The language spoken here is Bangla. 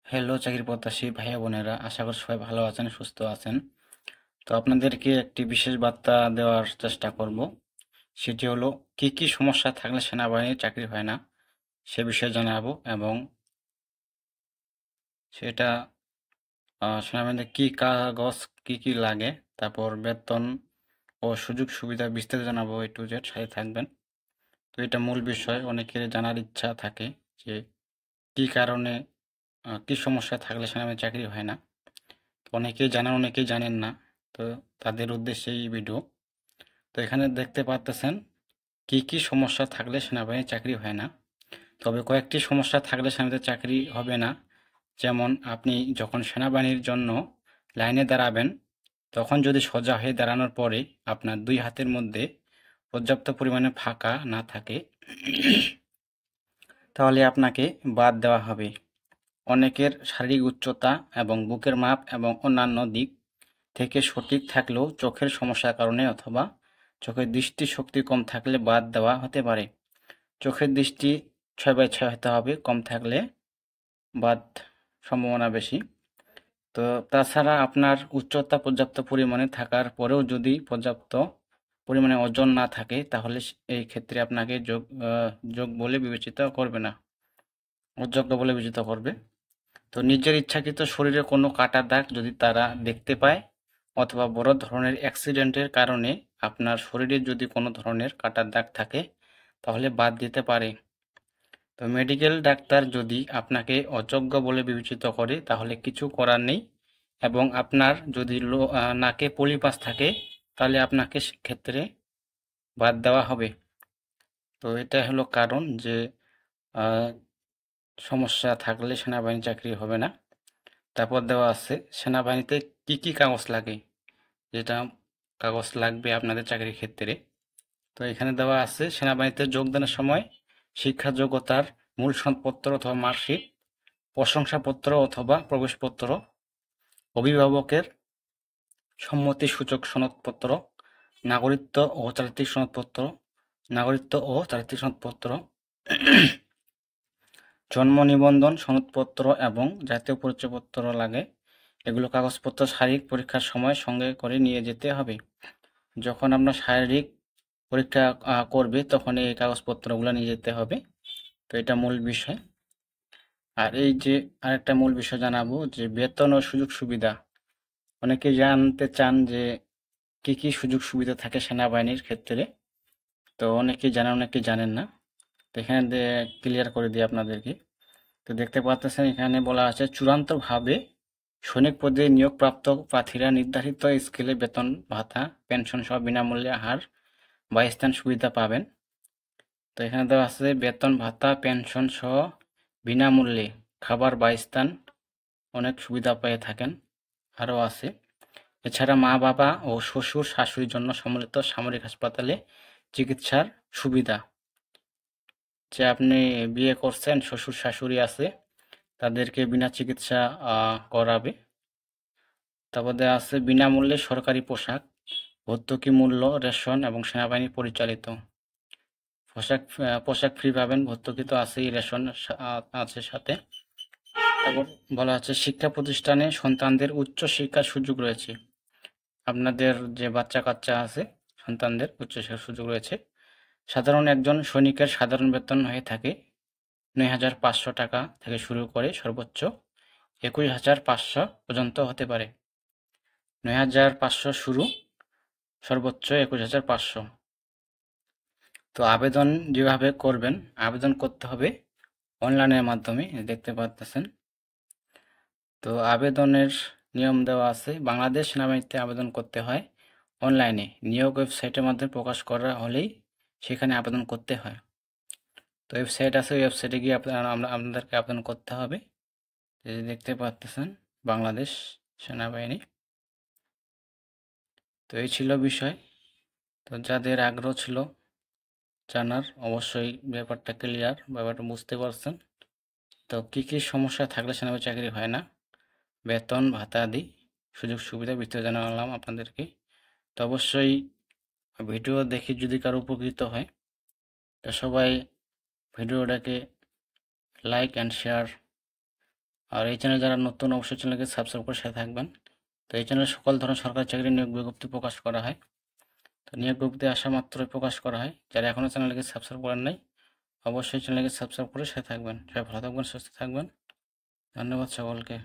হ্যালো চাকরি প্রত্যাশী ভাইয়া বোনেরা, আশা করি সবাই ভালো আছেন, সুস্থ আছেন। তো আপনাদেরকে একটি বিশেষ বার্তা দেওয়ার চেষ্টা করব। সেটি হলো কি কি সমস্যা থাকলে সেনাবাহিনীর চাকরি হয় না সে বিষয়ে জানাবো, এবং সেটা সেনাবাহিনীতে কি কাগজ কি কি লাগে, তারপর বেতন ও সুযোগ সুবিধা বিস্তারিত জানাবো। এ টু জেড সাথে থাকবেন। তো এটা মূল বিষয়, অনেকের জানার ইচ্ছা থাকে যে কি কারণে কি সমস্যা থাকলে সেনাবাহিনীর চাকরি হয় না। তো অনেকেই জানেন, অনেকেই জানেন না। তো তাদের উদ্দেশ্যে এই ভিডিও। তো এখানে দেখতে পাচ্ছেন কি কি সমস্যা থাকলে সেনাবাহিনীর চাকরি হয় না। তবে কয়েকটি সমস্যা থাকলে সেনাবাহিনীতে চাকরি হবে না। যেমন আপনি যখন সেনাবাহিনীর জন্য লাইনে দাঁড়াবেন, তখন যদি সোজা হয়ে দাঁড়ানোর পরে আপনার দুই হাতের মধ্যে পর্যাপ্ত পরিমাণে ফাঁকা না থাকে, তাহলে আপনাকে বাদ দেওয়া হবে। অনেকের শারীরিক উচ্চতা এবং বুকের মাপ এবং অন্যান্য দিক থেকে সঠিক থাকলেও চোখের সমস্যার কারণে অথবা চোখের দৃষ্টিশক্তি কম থাকলে বাদ দেওয়া হতে পারে। চোখের দৃষ্টি 6/6 হতে হবে, কম থাকলে বাদ সম্ভাবনা বেশি। তো তাছাড়া আপনার উচ্চতা পর্যাপ্ত পরিমাণে থাকার পরেও যদি পর্যাপ্ত পরিমাণে ওজন না থাকে, তাহলে এই ক্ষেত্রে আপনাকে যোগ বলে বিবেচিত করবে না, অযোগ্য বলে বিবেচিত করবে। তো নিজের ইচ্ছাকৃত শরীরে কোনো কাটা দাগ যদি তারা দেখতে পায়, অথবা বড় ধরনের অ্যাক্সিডেন্টের কারণে আপনার শরীরে যদি কোনো ধরনের কাটার দাগ থাকে, তাহলে বাদ দিতে পারে। তো মেডিকেল ডাক্তার যদি আপনাকে অযোগ্য বলে বিবেচিত করে, তাহলে কিছু করার নেই। এবং আপনার যদি নাকে পলিপাস থাকে, তাহলে আপনাকে সেক্ষেত্রে বাদ দেওয়া হবে। তো এটা হলো কারণ যে আহ, সমস্যা থাকলে সেনাবাহিনী চাকরি হবে না। তারপর দেওয়া আছে সেনাবাহিনীতে কি কি কাগজ লাগে, যেটা কাগজ লাগবে আপনাদের চাকরির ক্ষেত্রে। তো এখানে দেওয়া আছে সেনাবাহিনীতে যোগদানের সময় শিক্ষা যোগ্যতার মূল সনদপত্র অথবা মার্কশিট, প্রশংসাপত্র অথবা প্রবেশপত্র, অভিভাবকের সম্মতিসূচক সনদপত্র, নাগরিকত্ব ও চারিত্রিক সনদপত্র, নাগরিকত্ব ও চারিত্রিক সনদপত্র, জন্ম নিবন্ধন সনদপত্র এবং জাতীয় পরিচয়পত্র লাগে। এগুলো কাগজপত্র শারীরিক পরীক্ষার সময় সঙ্গে করে নিয়ে যেতে হবে। যখন আপনার শারীরিক পরীক্ষা করবে, তখন এই কাগজপত্রগুলো নিয়ে যেতে হবে। তো এটা মূল বিষয়। আর এই যে আরেকটা মূল বিষয় জানাবো, যে বেতন ও সুযোগ সুবিধা। অনেকে জানতে চান যে কি কি সুযোগ সুবিধা থাকে সেনাবাহিনীর ক্ষেত্রে। তো অনেকেই জানেন, অনেকেই জানেন না। তো এখানে ক্লিয়ার করে দিই আপনাদেরকে। তো দেখতে পাচ্ছেন এখানে বলা আছে চূড়ান্তভাবে সৈনিক পদে নিয়োগপ্রাপ্ত প্রার্থীরা নির্ধারিত স্কেলে বেতন, ভাতা, পেনশন সহ বিনামূল্যে আহার, বাসস্থান সুবিধা পাবেন। তো এখানে দেওয়া আছে বেতন, ভাতা, পেনশন সহ বিনামূল্যে খাবার, বাসস্থান, অনেক সুবিধা পেয়ে থাকেন। আরও আছে এছাড়া মা বাবা ও শ্বশুর শাশুড়ির জন্য সম্মিলিত সামরিক হাসপাতালে চিকিৎসার সুবিধা। যে আপনি বিয়ে করছেন, শ্বশুর শাশুড়ি আছে, তাদেরকে বিনা চিকিৎসা করাবে। তারপর দেওয়া আছে বিনামূল্যে সরকারি পোশাক, ভর্তুকি মূল্য, রেশন এবং সেনাবাহিনী পরিচালিত পোশাক। পোশাক ফ্রি পাবেন, ভর্তুকি তো আছেই, রেশন আছে সাথে। তারপর বলা আছে শিক্ষা প্রতিষ্ঠানে সন্তানদের উচ্চ শিক্ষার সুযোগ রয়েছে। আপনাদের যে বাচ্চা কাচ্চা আছে, সন্তানদের উচ্চশিক্ষার সুযোগ রয়েছে। সাধারণ একজন সৈনিকের সাধারণ বেতন হয়ে থাকে ৯,৫০০ টাকা থেকে শুরু করে সর্বোচ্চ ২১,৫০০ পর্যন্ত হতে পারে। ৯,৫০০ শুরু, সর্বোচ্চ ২১,৫০০। তো আবেদন যেভাবে করবেন, আবেদন করতে হবে অনলাইনের মাধ্যমে, দেখতে পাচ্ছেন। তো আবেদনের নিয়ম দেওয়া আছে। বাংলাদেশ সেনাবাহিনীতে আবেদন করতে হয় অনলাইনে, নিয়োগ ওয়েবসাইটের মাধ্যমে প্রকাশ করা হলেই সেখানে আবেদন করতে হয়। তো ওয়েবসাইট আছে, ওয়েবসাইটে গিয়ে আপনাদেরকে আবেদন করতে হবে। এই যে দেখতে পাচ্ছেন বাংলাদেশ সেনাবাহিনী। তো এই ছিল বিষয়। তো যাদের আগ্রহ ছিল জানার, অবশ্যই ব্যাপারটা ক্লিয়ার, ব্যাপারটা বুঝতে পারছেন। তো কী কী সমস্যা থাকলে সেনাবাহিনী চাকরি হয় না, বেতন, ভাতা আদি সুযোগ সুবিধা বিস্তারিত জানালাম আপনাদেরকে। তো অবশ্যই ভিডিও দেখে যদি কারো উপকৃত হয়, তো সবাই ভিডিওটাকে লাইক অ্যান্ড শেয়ার আর এই চ্যানেলে যারা নতুন অবশ্যই চ্যানেলকে সাবস্ক্রাইব করে সাথে থাকবেন। তো এই চ্যানেলে সকল ধরনের সরকারি চাকরির নিয়োগ বিজ্ঞপ্তি প্রকাশ করা হয়। তো নিয়োগ বিজ্ঞপ্তি আসা মাত্রই প্রকাশ করা হয়। যারা এখনও চ্যানেলকে সাবস্ক্রাইব করেন নাই অবশ্যই চ্যানেলকে সাবস্ক্রাইব করে সাথে থাকবেন। সবাই ভালো থাকবেন, সুস্থ থাকবেন। ধন্যবাদ সকলকে।